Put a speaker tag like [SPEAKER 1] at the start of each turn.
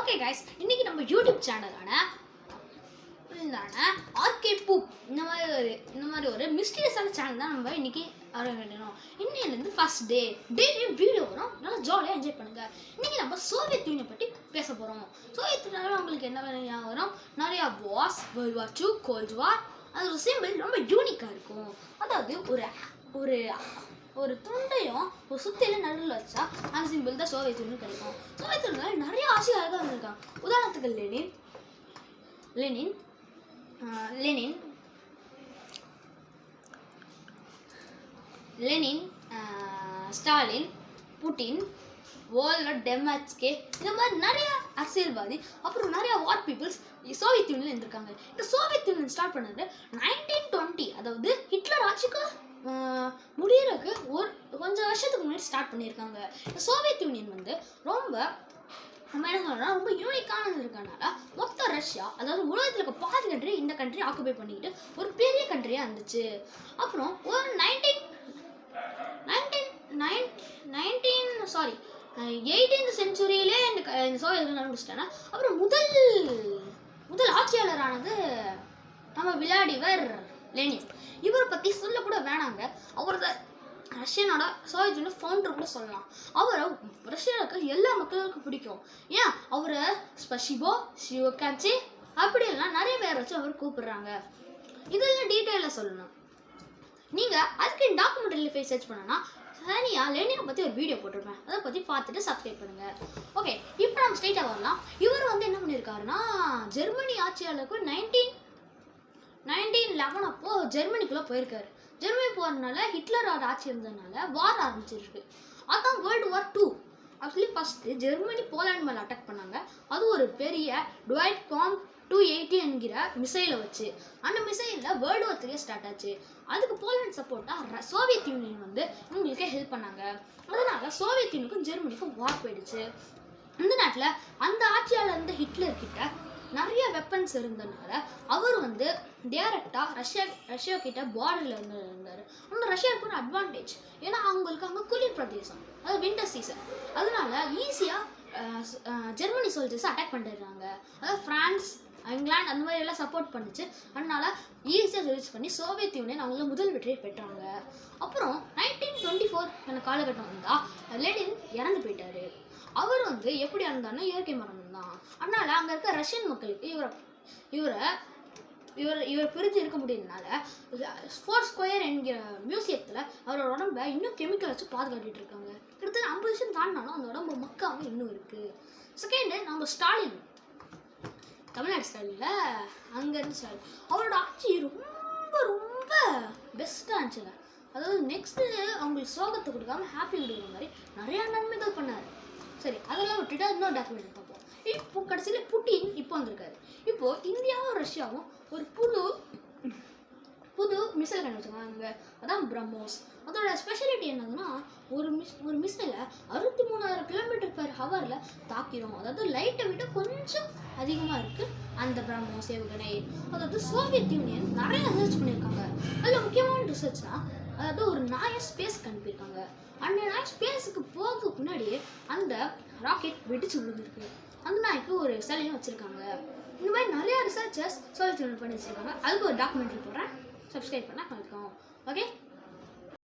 [SPEAKER 1] Okay guys, இன்னைக்கு நம்ம YouTube சேனலான RK பூப் இந்த மாதிரி ஒரு மிஸ்டீரியஸான சேனல் தான் நம்ம இன்னைக்கு ஆரம்பிக்கணும். இன்னையிலேருந்து ஃபர்ஸ்ட் டெய்லி வீடியோ வரும். நல்லா ஜாலியாக என்ஜாய் பண்ணுங்க. இன்னைக்கு நம்ம சோவியத் யூனியன் பற்றி பேச போகிறோம். சோவியத் யூனியன் உங்களுக்கு என்ன ஞாபகம் வரும்? நிறையா வார்ஸ், வேர்ல்ட் வார் 2, கோல்ட் வார். அது ஒரு சிம்பிள் ரொம்ப யூனிக்காக இருக்கும். அதாவது ஒரு ஒரு துண்டையும் ஒரு சுத்தியில நடுவில் வச்சா அந்த சிம்பிள் தான் சோவியத் யூனியன் கிடைக்கும். சோவியத் யூனியன்ல நிறைய ஆட்சியாளர்கள் வந்திருக்காங்க. உதாரணத்துக்கு லெனின், ஸ்டாலின், புட்டின், டெமாட்ஸ்கே, இந்த மாதிரி நிறைய அரசியல்வாதி, அப்புறம் நிறைய வார் பீப்புள்ஸ் சோவியத் யூனியன்ல இருந்திருக்காங்க. இந்த சோவியத் யூனியன் ஸ்டார்ட் பண்ணது 1920, அதாவது ஹிட்லர் ஆட்சிக்கு முடியறதுக்கு கொஞ்சம் வருஷத்துக்கு முன்னாடி ஸ்டார்ட் பண்ணியிருக்காங்க. இந்த சோவியத் யூனியன் வந்து நம்ம என்ன சொல்றோம்னா ரொம்ப யூனிக்கானது இருக்கனால மொத்த ரஷ்யா, அதாவது உலகத்தில் இருக்க பாதி கண்ட்ரி இந்த கண்ட்ரி ஆக்குபை பண்ணிக்கிட்டு ஒரு பெரிய கண்ட்ரியாக இருந்துச்சு. அப்புறம் ஒரு 18th செஞ்சுரியிலே இந்த சோவியத் யூனியன் கண்டுபிடிச்சிட்டாங்க. அப்புறம் முதல் ஆட்சியாளரானது நம்ம விளாடிமிர் லெனின். இவரை பற்றி சொல்ல கூட வேணாங்க. அவர் தான் ரஷ்யனோட சோவியத் யூனியன் ஃபவுண்டர் கூட சொல்லலாம். அவரை ரஷ்யாவுக்கு எல்லா மக்களுக்கும் பிடிக்கும். ஏன் அவரை ஸ்பசிபோ, ஷிவோகாச்சி அப்படியெல்லாம் நிறைய பேர் வச்சு அவர் கூப்பிடுறாங்க. இதெல்லாம் டீட்டெயிலாக சொல்லணும். நீங்கள் அதுக்கு டாக்குமெண்ட்ரியில் போய் சர்ச் பண்ணனா தனியாக லெனினை பற்றி ஒரு வீடியோ போட்டிருப்பேன். அதை பற்றி பார்த்துட்டு சப்ஸ்கிரைப் பண்ணுங்கள். ஓகே, இப்போ நம்ம ஸ்ட்ரெயிட்டாக வரலாம். இவர் வந்து என்ன பண்ணியிருக்காருன்னா, ஜெர்மனி ஆட்சியாளருக்கு 1911 அப்போ ஜெர்மனிக்குள்ளே போயிருக்காரு. ஜெர்மனி போகிறதுனால ஹிட்லரோட ஆட்சி இருந்ததுனால வார் ஆரம்பிச்சிருக்கு. அதான் world war 2. Actually first Germany Poland மேலே அட்டாக் பண்ணாங்க. அது ஒரு பெரிய டுவைட் பாம்ப் 280 என்கிற மிசைலை வச்சு. அந்த மிசைலில் வேர்ல்டு வார் 3 ஸ்டார்ட் ஆச்சு. அதுக்கு போலாண்ட் சப்போர்ட்டாக சோவியத் யூனியன் வந்து இவங்களுக்கு ஹெல்ப் பண்ணாங்க. அதனால சோவியத் யூனியனுக்கும் ஜெர்மனிக்கும் வார் போயிடுச்சு. இந்த நாட்டில் அந்த ஆட்சியாளர் இருந்த ஹிட்லர் கிட்ட நிறைய வெப்பன்ஸ் இருந்ததுனால அவர் வந்து டேரக்டாக ரஷ்யா கிட்ட பார்டரில் இருந்தார். அந்த ரஷ்யாவுக்கு ஒரு அட்வான்டேஜ், ஏன்னா அவங்களுக்கு அங்கே குளிர் பிரதேசம், அதாவது வின்டர் சீசன். அதனால ஈஸியாக ஜெர்மனி சோல்ஜர்ஸ் அட்டாக் பண்ணிடுறாங்க. அதாவது ஃப்ரான்ஸ், இங்கிலாந்து அந்த மாதிரி எல்லாம் சப்போர்ட் பண்ணிச்சு. அதனால ஈஸியாக ரிலீஸ் பண்ணி சோவியத் யூனியன் அவங்கள முதல் வெற்றியை பெற்றாங்க. அப்புறம் 1924 அந்த காலகட்டம் வந்தால் லெனின் இறந்து போயிட்டாரு. அவர் வந்து எப்படி இருந்தாருன்னா இயற்கை மரணம் தான். அதனால அங்கே இருக்க ரஷ்யன் மக்களுக்கு இவர் பிரிஞ்சு இருக்க முடியுதுனால ஸ்போர்ட்ஸ் ஸ்கொயர் என்கிற மியூசியத்தில் அவரோட உடம்பை இன்னும் கெமிக்கல் வச்சு பாதுகாத்துட்டு இருக்காங்க. கிட்டத்தட்ட 50 வருஷம் தாண்டினாலும் அந்த உடம்பு மக்காம இன்னும் இருக்குது. செகண்டு நம்ம ஸ்டாலின், தமிழ்நாடு ஸ்டாலின்ல அங்கேருந்து ஸ்டாலின், அவரோட ஆட்சி ரொம்ப ரொம்ப பெஸ்ட்டாக இருந்துச்சுங்க. அதாவது நெக்ஸ்ட்டு அவங்களுக்கு சோகத்தை கொடுக்காம ஹாப்பி கொடுக்குற மாதிரி நிறையா நன்மைகள் பண்ணார். சரி, அதெல்லாம் விட்டுட்டு இன்னொரு டாக்குமெண்ட் பார்ப்போம். இப்போ கடைசியில் புட்டின் இப்போ வந்திருக்காரு. இப்போது இந்தியாவும் ரஷ்யாவும் ஒரு புது மிசைல் கண்டுபிடிச்சாங்க. அதான் பிரம்மோஸ். அதோட ஸ்பெஷாலிட்டி என்னதுன்னா, ஒரு மிசைலை 63,000 km/h தாக்கிடும். அதாவது லைட்டை விட கொஞ்சம் அதிகமாக இருக்குது அந்த பிரம்மோஸ் ஏவுகணை. அதாவது சோவியத் யூனியன் நிறைய ரிசர்ச் பண்ணியிருக்காங்க. அதில் முக்கியமான ரிசர்ச்னா, அதாவது ஒரு நாயை ஸ்பேஸ்க்கு அனுப்பியிருக்காங்க. அந்த நாய் ஸ்பேஸுக்கு போகிறதுக்கு முன்னாடி அந்த ராக்கெட் வெடிச்சு விழுந்துருக்கு. அந்த நாய்க்கு ஒரு சிலையும் வச்சுருக்காங்க. இந்த மாதிரி நிறையா ரிசர்ச்சர்ஸ் சோவியத் யூனியன் பண்ணி வச்சுருக்காங்க. அதுக்கு ஒரு டாக்குமெண்ட்ரி போடுறேன். சப்ஸ்கிரைப் பண்ணால் வணக்கம். ஓகே.